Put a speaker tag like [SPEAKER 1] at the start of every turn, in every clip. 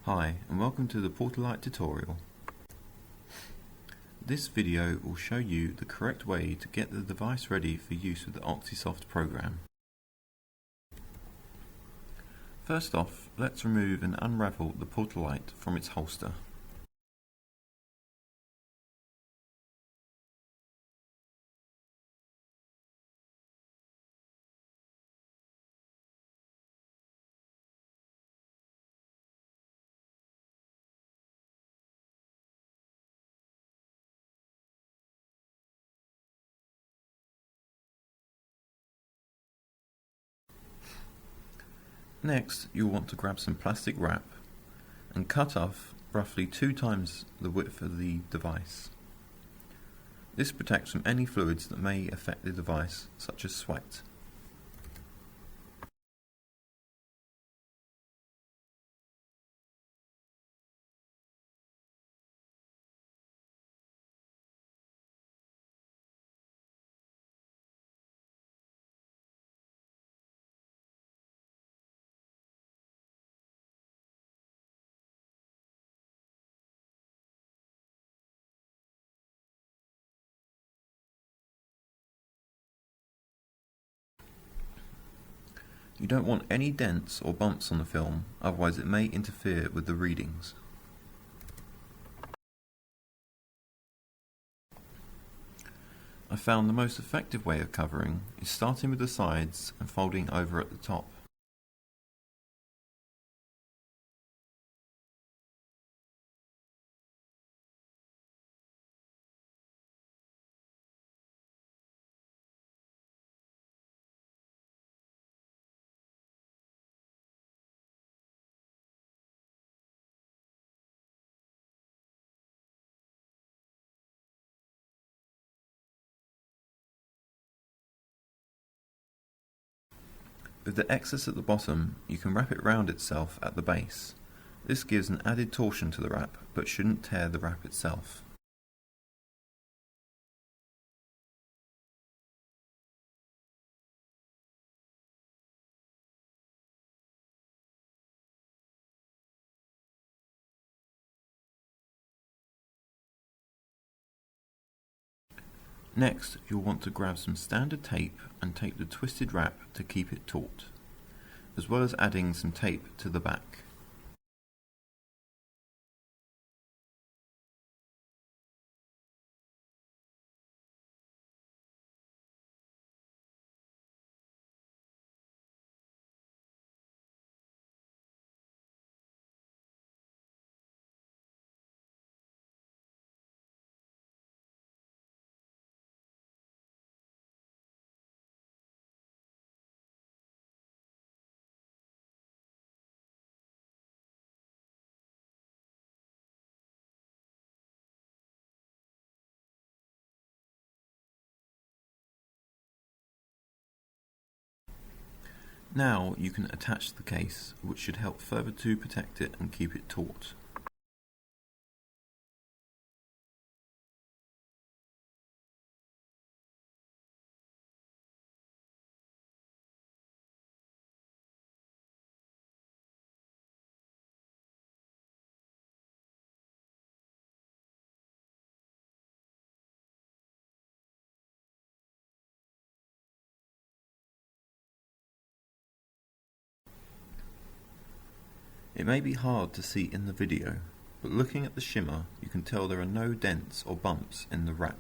[SPEAKER 1] Hi and welcome to the PortaLite tutorial. This video will show you the correct way to get the device ready for use with the OxySoft program. First off, let's remove and unravel the PortaLite from its holster. Next, you'll want to grab some plastic wrap and cut off roughly 2 times the width of the device. This protects from any fluids that may affect the device, such as sweat. You don't want any dents or bumps on the film, otherwise it may interfere with the readings. I found the most effective way of covering is starting with the sides and folding over at the top. With the excess at the bottom, you can wrap it round itself at the base. This gives an added torsion to the wrap, but shouldn't tear the wrap itself. Next, you'll want to grab some standard tape and tape the twisted wrap to keep it taut, as well as adding some tape to the back. Now you can attach the case, which should help further to protect it and keep it taut. It may be hard to see in the video, but looking at the shimmer you can tell there are no dents or bumps in the wrap.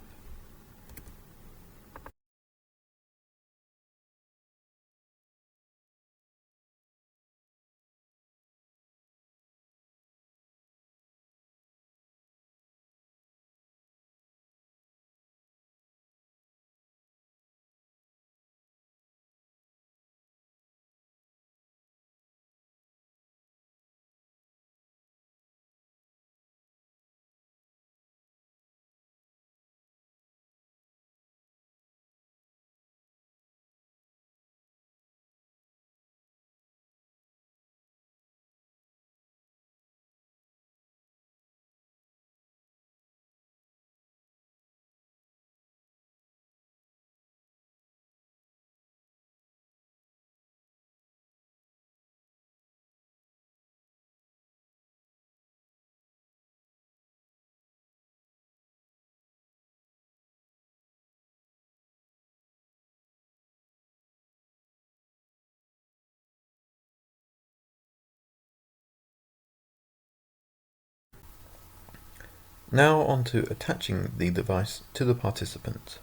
[SPEAKER 1] Now on to attaching the device to the participant.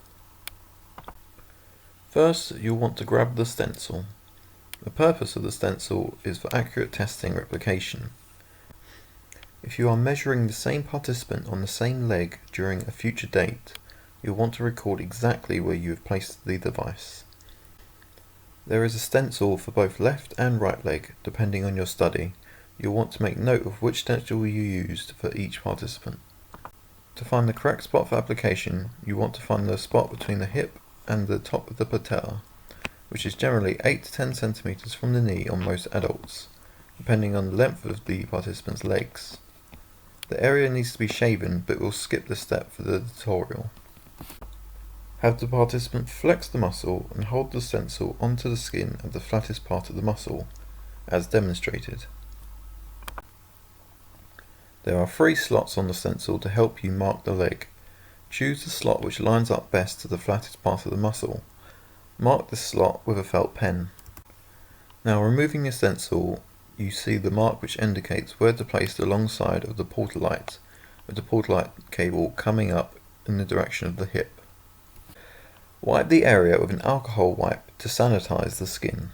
[SPEAKER 1] First, you'll want to grab the stencil. The purpose of the stencil is for accurate testing replication. If you are measuring the same participant on the same leg during a future date, you'll want to record exactly where you have placed the device. There is a stencil for both left and right leg, depending on your study. You'll want to make note of which stencil you used for each participant. To find the correct spot for application, you want to find the spot between the hip and the top of the patella, which is generally 8 to 10 centimeters from the knee on most adults, depending on the length of the participant's legs. The area needs to be shaven, but we'll skip this step for the tutorial. Have the participant flex the muscle and hold the stencil onto the skin of the flattest part of the muscle, as demonstrated. There are 3 slots on the stencil to help you mark the leg. Choose the slot which lines up best to the flattest part of the muscle. Mark this slot with a felt pen. Now removing the stencil, you see the mark which indicates where to place the long side of the PortaLite, with the PortaLite cable coming up in the direction of the hip. Wipe the area with an alcohol wipe to sanitize the skin.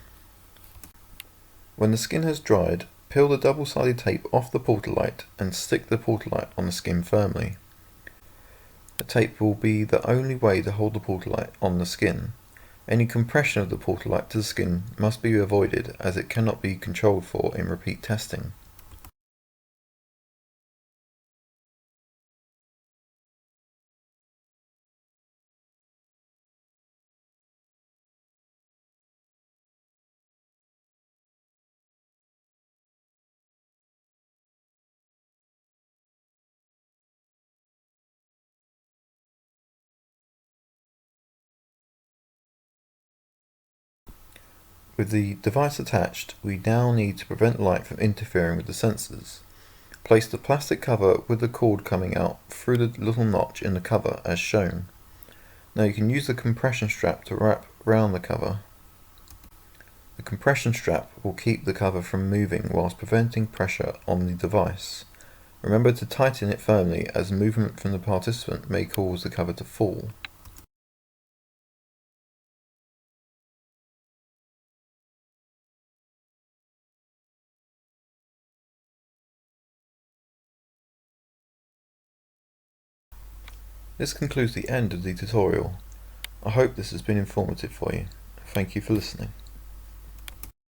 [SPEAKER 1] When the skin has dried, peel the double-sided tape off the PortaLite and stick the PortaLite on the skin firmly. The tape will be the only way to hold the PortaLite on the skin. Any compression of the PortaLite to the skin must be avoided, as it cannot be controlled for in repeat testing. With the device attached, we now need to prevent light from interfering with the sensors. Place the plastic cover with the cord coming out through the little notch in the cover as shown. Now you can use the compression strap to wrap around the cover. The compression strap will keep the cover from moving whilst preventing pressure on the device. Remember to tighten it firmly, as movement from the participant may cause the cover to fall. This concludes the end of the tutorial. I hope this has been informative for you. Thank you for listening.